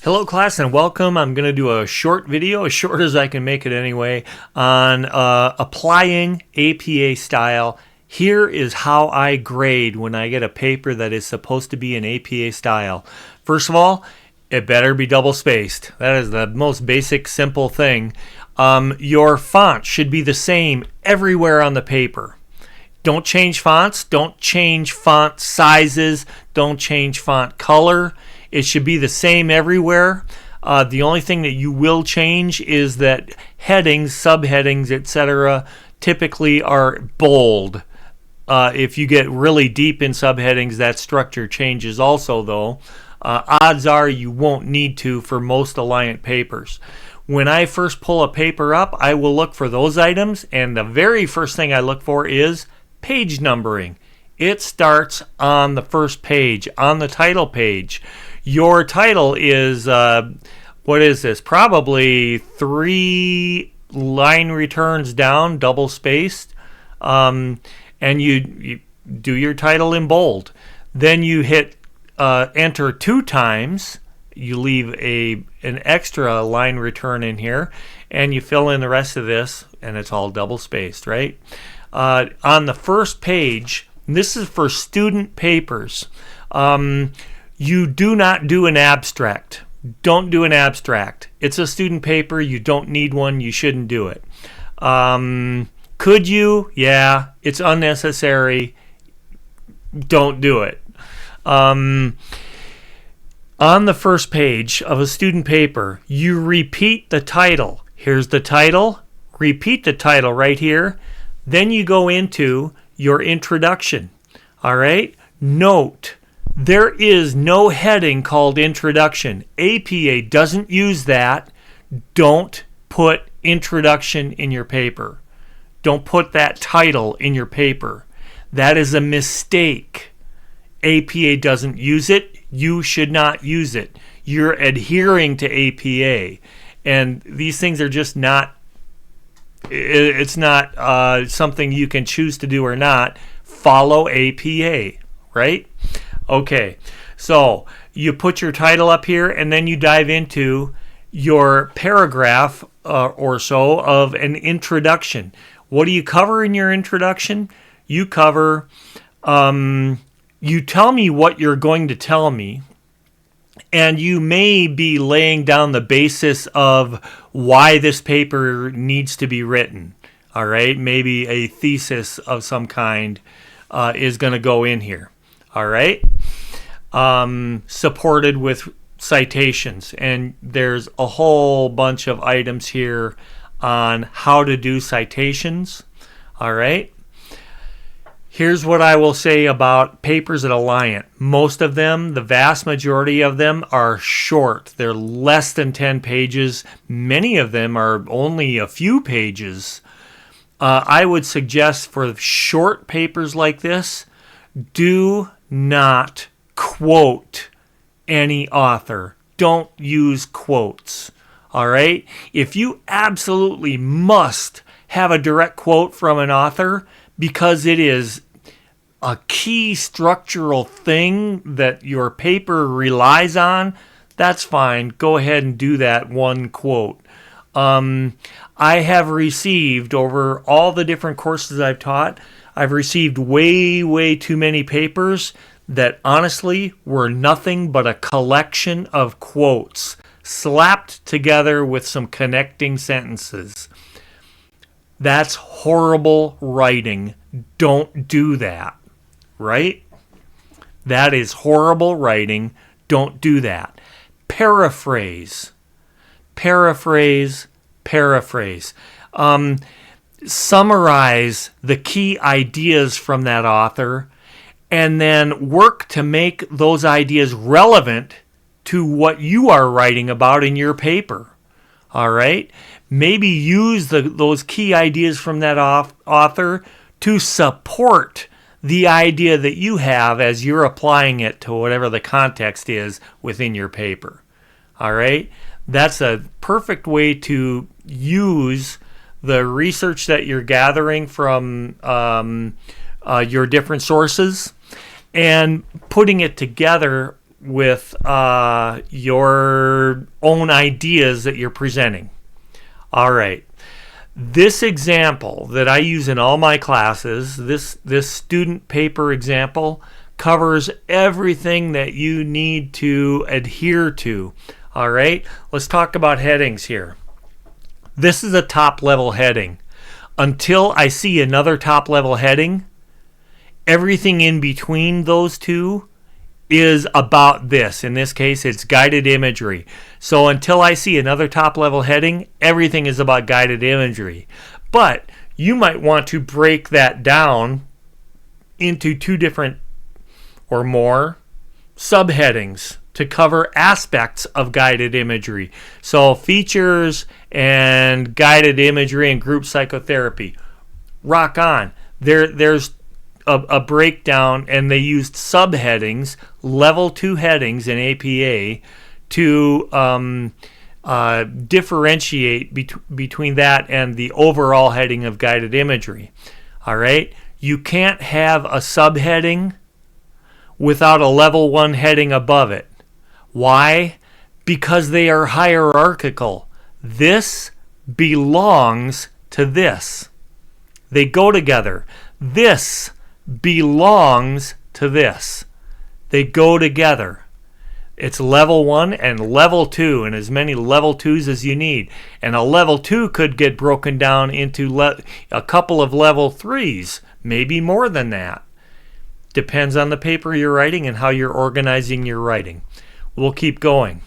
Hello class and welcome. I'm going to do a short video, as short as I can make it anyway, on applying APA style. Here is how I grade when I get a paper that is supposed to be an APA style. First of all, it better be double spaced. That is the most basic, simple thing. Your font should be the same everywhere on the paper. Don't change fonts, don't change font sizes, don't change font color. It should be the same everywhere. The only thing that you will change is that headings, subheadings, etc. typically are bold. If you get really deep in subheadings, that structure changes also, though. Odds are you won't need to for most Alliant papers. When I first pull a paper up, I will look for those items, and the very first thing I look for is page numbering. It starts on the first page, on the title page. Your title is, what is this? Probably 3 line returns down, double spaced. And you do your title in bold. Then you hit enter 2 times. You leave an extra line return in here, and you fill in the rest of this, and it's all double spaced, right? On the first page, this is for student papers. You do not do an abstract. Don't do an abstract. It's a student paper. You don't need one. You shouldn't do it. Could you? Yeah. It's unnecessary. Don't do it. On the first page of a student paper, you repeat the title. Here's the title. Repeat the title right here. Then you go into your introduction. All right? Note, there is no heading called introduction. APA doesn't use that. Don't put introduction in your paper. Don't put that title in your paper. That is a mistake. APA doesn't use it. You should not use it. You're adhering to APA. And these things are just not, it's not something you can choose to do or not. Follow APA, right? Okay, so you put your title up here, and then you dive into your paragraph or so of an introduction. What do you cover in your introduction? You cover, you tell me what you're going to tell me, and you may be laying down the basis of why this paper needs to be written. All right, maybe a thesis of some kind is going to go in here. All right, supported with citations, and there's a whole bunch of items here on how to do citations. All right, here's what I will say about papers at Alliant. Most of them, the vast majority of them, are short. They're less than 10 pages. Many of them are only a few pages. I would suggest for short papers like this, do not quote any author. Don't use quotes. All right? If you absolutely must have a direct quote from an author because it is a key structural thing that your paper relies on, that's fine. Go ahead and do that one quote. I have received, over all the different courses I've taught, I've received way too many papers that honestly were nothing but a collection of quotes slapped together with some connecting sentences. That's horrible writing. Don't do that, right? That is horrible writing. Don't do that. Paraphrase. Paraphrase. Paraphrase. Summarize the key ideas from that author and then work to make those ideas relevant to what you are writing about in your paper. All right? Maybe use those key ideas from that author to support the idea that you have as you're applying it to whatever the context is within your paper. All right? That's a perfect way to use the research that you're gathering from your different sources and putting it together your own ideas that you're presenting. All right. This example that I use in all my classes, this student paper example, covers everything that you need to adhere to. All right, let's talk about headings here. This is a top level heading. Until I see another top level heading, everything in between those two is about this. In this case, it's guided imagery. So until I see another top level heading, everything is about guided imagery. But you might want to break that down into 2 different or more subheadings to cover aspects of guided imagery. So features and guided imagery and group psychotherapy. Rock on. There's a breakdown, and they used subheadings, level 2 headings in APA to differentiate between that and the overall heading of guided imagery. All right? You can't have a subheading without a level 1 heading above it. Why? Because they are hierarchical. This belongs to this. They go together. This belongs to this. They go together. It's level 1 and level 2, and as many level 2s as you need. And a level 2 could get broken down into a couple of level 3s, maybe more than that. Depends on the paper you're writing and how you're organizing your writing. We'll keep going.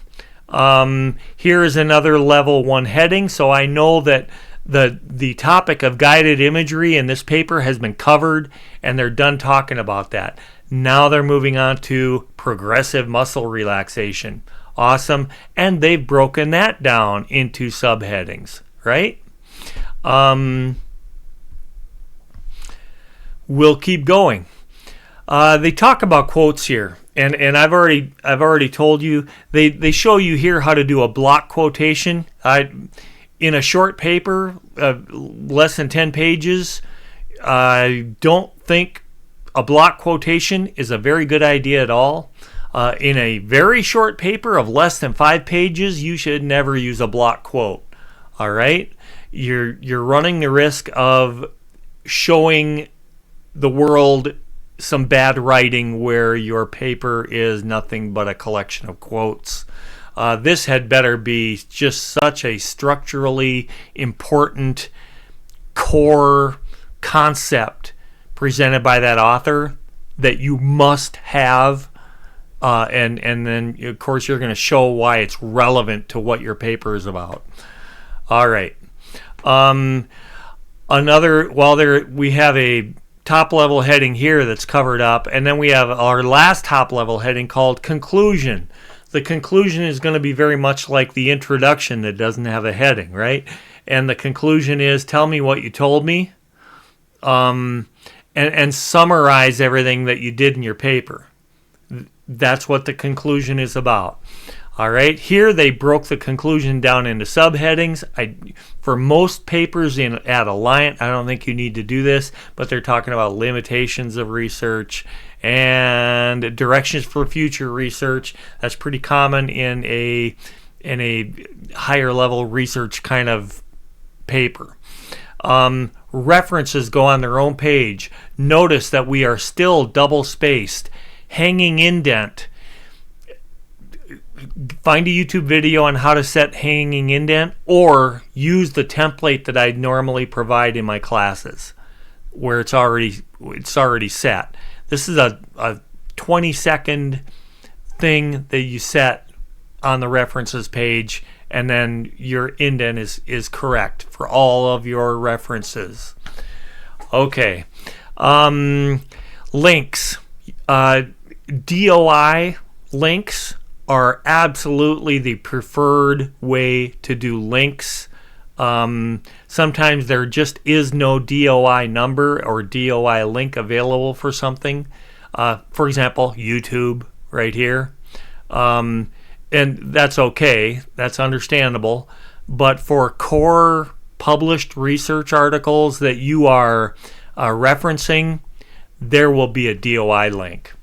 Here is another level 1 heading, so I know that the topic of guided imagery in this paper has been covered, and they're done talking about that. Now they're moving on to progressive muscle relaxation. Awesome. And they've broken that down into subheadings, right? We'll keep going. They talk about quotes here. And I've already told you, they show you here how to do a block quotation. In a short paper, less than 10 pages, I don't think a block quotation is a very good idea at all. In a very short paper of less than 5 pages, you should never use a block quote. All right? You're running the risk of showing the world some bad writing where your paper is nothing but a collection of quotes. This had better be just such a structurally important core concept presented by that author that you must have, and then of course you're going to show why it's relevant to what your paper is about. All right. We have a top level heading here that's covered up, and then we have our last top level heading called conclusion. The conclusion is going to be very much like the introduction that doesn't have a heading, right? And the conclusion is, tell me what you told me, and summarize everything that you did in your paper. That's what the conclusion is about. All right, here they broke the conclusion down into subheadings. For most papers at Alliant, I don't think you need to do this, but they're talking about limitations of research and directions for future research. That's pretty common in a higher level research kind of paper. References go on their own page. Notice that we are still double spaced. Hanging indent. Find a YouTube video on how to set hanging indent, or use the template that I normally provide in my classes where it's already set. This is a 20-second thing that you set on the references page, and then your indent is correct for all of your references. Okay. Links. DOI links are absolutely the preferred way to do links. Sometimes there just is no DOI number or DOI link available for something. For example, YouTube right here. And that's okay. That's understandable. But for core published research articles that you are referencing, there will be a DOI link.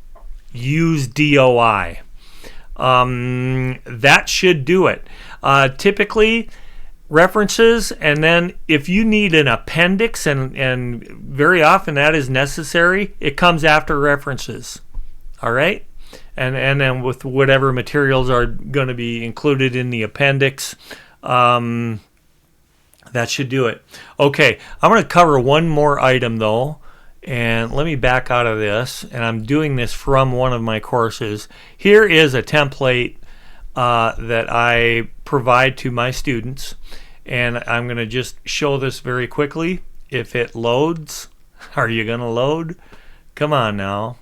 Use DOI. That should do it. Typically, references, and then if you need an appendix, and very often that is necessary, it comes after references. All right? And then with whatever materials are going to be included in the appendix, that should do it. Okay, I'm going to cover one more item though, and let me back out of this, and I'm doing this from one of my courses. Here is a template that I provide to my students, and I'm going to just show this very quickly. If it loads, are you going to load? Come on now.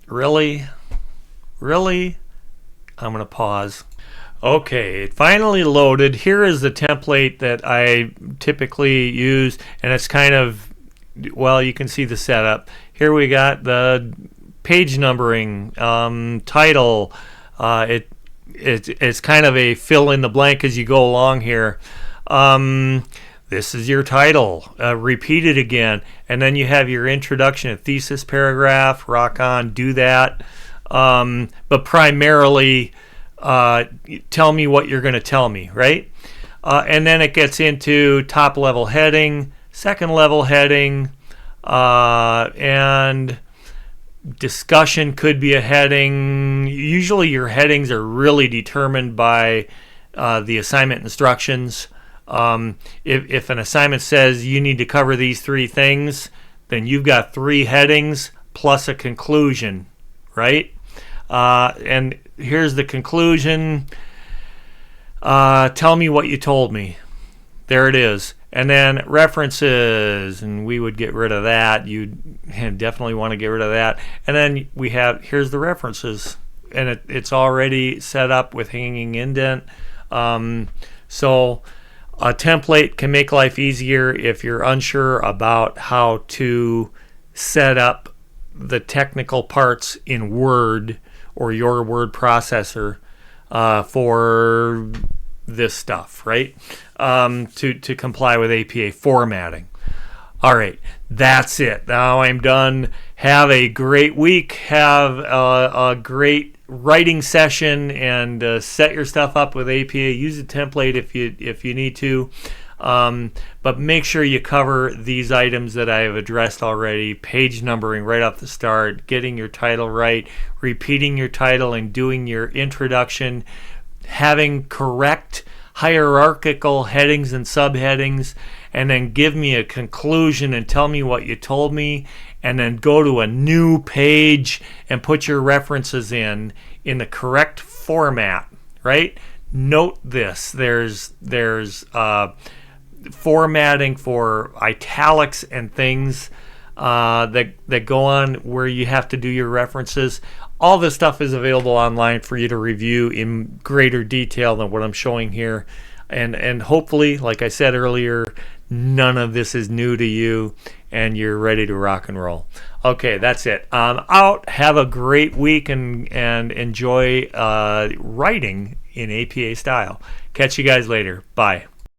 Really? I'm going to pause. Okay, it finally loaded. Here is the template that I typically use, and it's kind of, well, you can see the setup. Here we got the page numbering, title. It's kind of a fill in the blank as you go along here. This is your title. Repeat it again. And then you have your introduction and thesis paragraph. Rock on, do that. But primarily, tell me what you're going to tell me, right? And then it gets into top level heading, second level heading, and discussion could be a heading. Usually your headings are really determined by the assignment instructions. If an assignment says you need to cover these 3 things, then you've got 3 headings plus a conclusion, right? And here's the conclusion. Tell me what you told me. There it is. And then references, and we would get rid of that. You definitely want to get rid of that. And then we have, here's the references, and it's already set up with hanging indent. So a template can make life easier if you're unsure about how to set up the technical parts in Word or your word processor for this stuff, right? To comply with APA formatting. All right, that's it. Now I'm done. Have a great week. Have a great writing session, and set your stuff up with APA. Use a template if you need to. But make sure you cover these items that I have addressed already. Page numbering right off the start, getting your title right, repeating your title and doing your introduction, having correct hierarchical headings and subheadings, and then give me a conclusion and tell me what you told me, and then go to a new page and put your references in the correct format, right? Note this. There's formatting for italics and things that go on where you have to do your references. All this stuff is available online for you to review in greater detail than what I'm showing here. And hopefully, like I said earlier, none of this is new to you and you're ready to rock and roll. Okay, that's it. I'm out. Have a great week and enjoy writing in APA style. Catch you guys later. Bye.